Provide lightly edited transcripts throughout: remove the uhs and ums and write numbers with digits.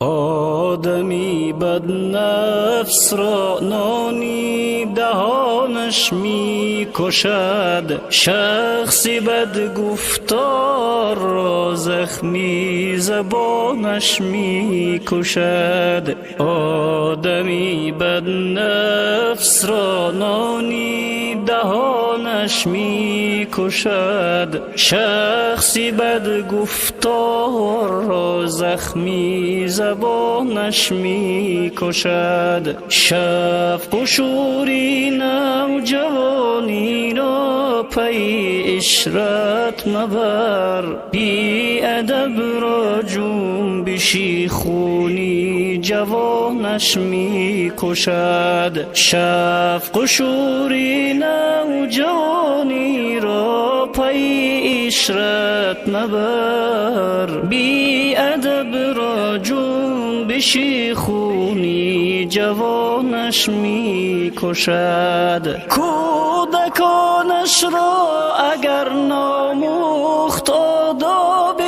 آدمی بد نفس را نانی دهانش می کشد، شخصی بد گفتار را زخمی زبانش می کشد. آدمی بد نفس را نانی دهانش می کشد، شخصی بد گفتار را زخمی زبانش می کشد. شفق و شوری نوجوانی را پی عشرت مبر، بی ادب را جنبشی خونی جوانش می کشد. شفق و شوری نوجوانی را پی عشرت مبر، بی ادب را جنبشی خونی جوانش می کشد. کودکانش را اگر ناموخت آداب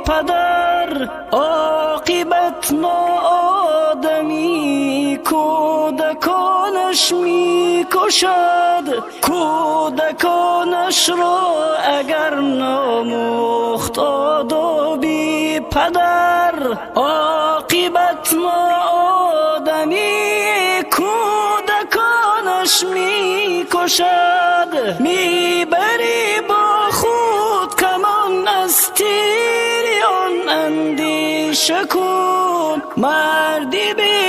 پدر، عاقبت ناآدمی کودکانش می کشد. کودکانش را اگر ناموخت آداب پدر، عاقبت ناآدمی کودکانش می کشد. می بری با خود کمان از تیر آن اندیشه کن، مردی بی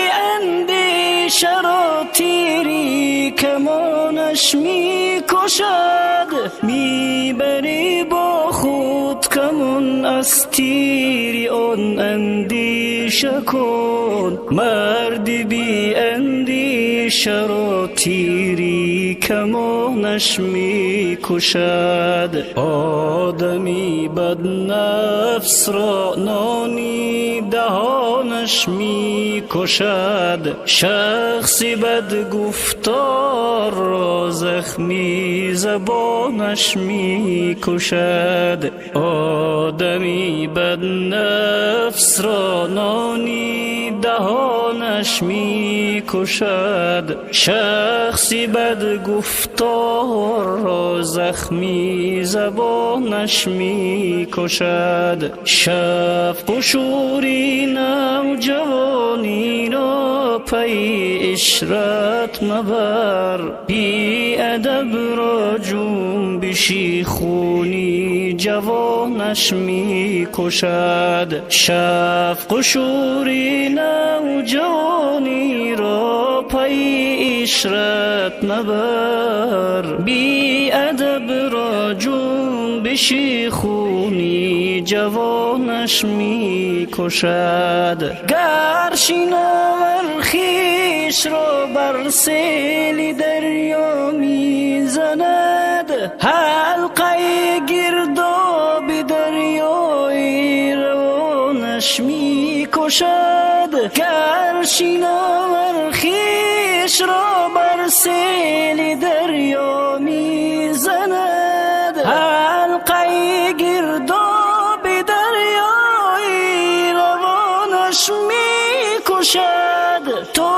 اندیشه را تیری کمانش می کشد. می بری با خود کمان از تیری آن اندیشه کن، مردی بی اندیشه را تیری کمانش می کشد. آدمی بد نفس را نانی دهانش می کشد، شخصی بد گفتار را زخمی زبانش می کشد. آدمی بد نفس را نانی دهانش می کشد، شخصی بد گفتار را زخمی زبانش می کشد. شفق و شوری نوجوانی را پی عشرت مبر، بی ادب را جنبشی خونی جوانش می کشد. شفق و شوری نوجوانی را پی عشرت مبر، بی ادب را جنبشی خونی جوانش می کشد. گر شناور خویش را بر سیل دریا می زند، حلقه گرداب دریای روانش می کشد. گر شناور خویش را بر سیل دریا می زند، حلقه گرداب دریای روانش می کشد. تو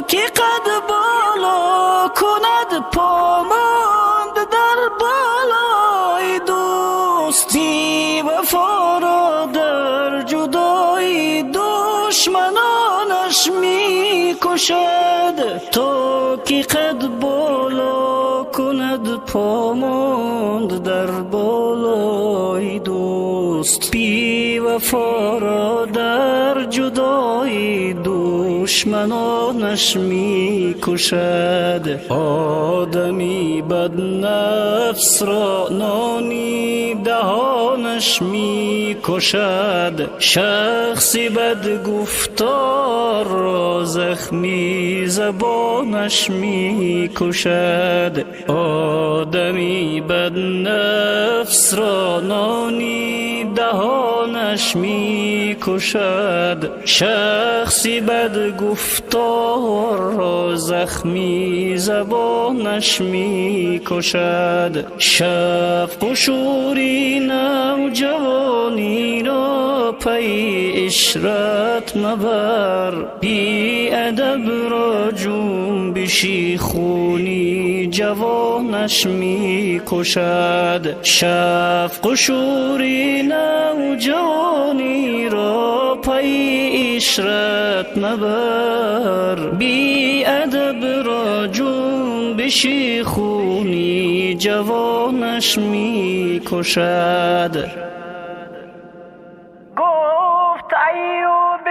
که قد بالا کند پاماند در بالای دوست، بی وفا را در جدای دشمنانش می کشد. تو که قد بالا کند پاماند در بالای دوست، بی وفا را در جدای دشمنانش می کشد. آدمی بد نفس را نانی دهانش می کشد، شخصی بد گفتار را زخمی زبانش می کشد. آدمی بد نفس را نانی دهانش می کشد، شخصی بد گفتار را زخمی زبانش می کشد. شفق و شوری نوجوانی را پی اشرت مبر، بی ادب را جنبشی خونی جوانش می کشد. شفق و شوری نوجوانی را پی اشرت مبر، بی ادب را جنبشی خونی جوانش می کشد. گفت ایوب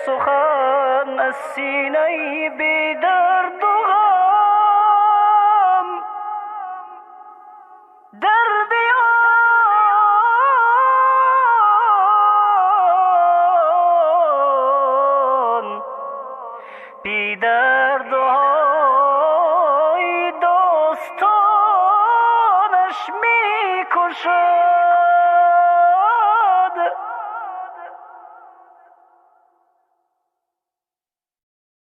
سخن از سینه بیدار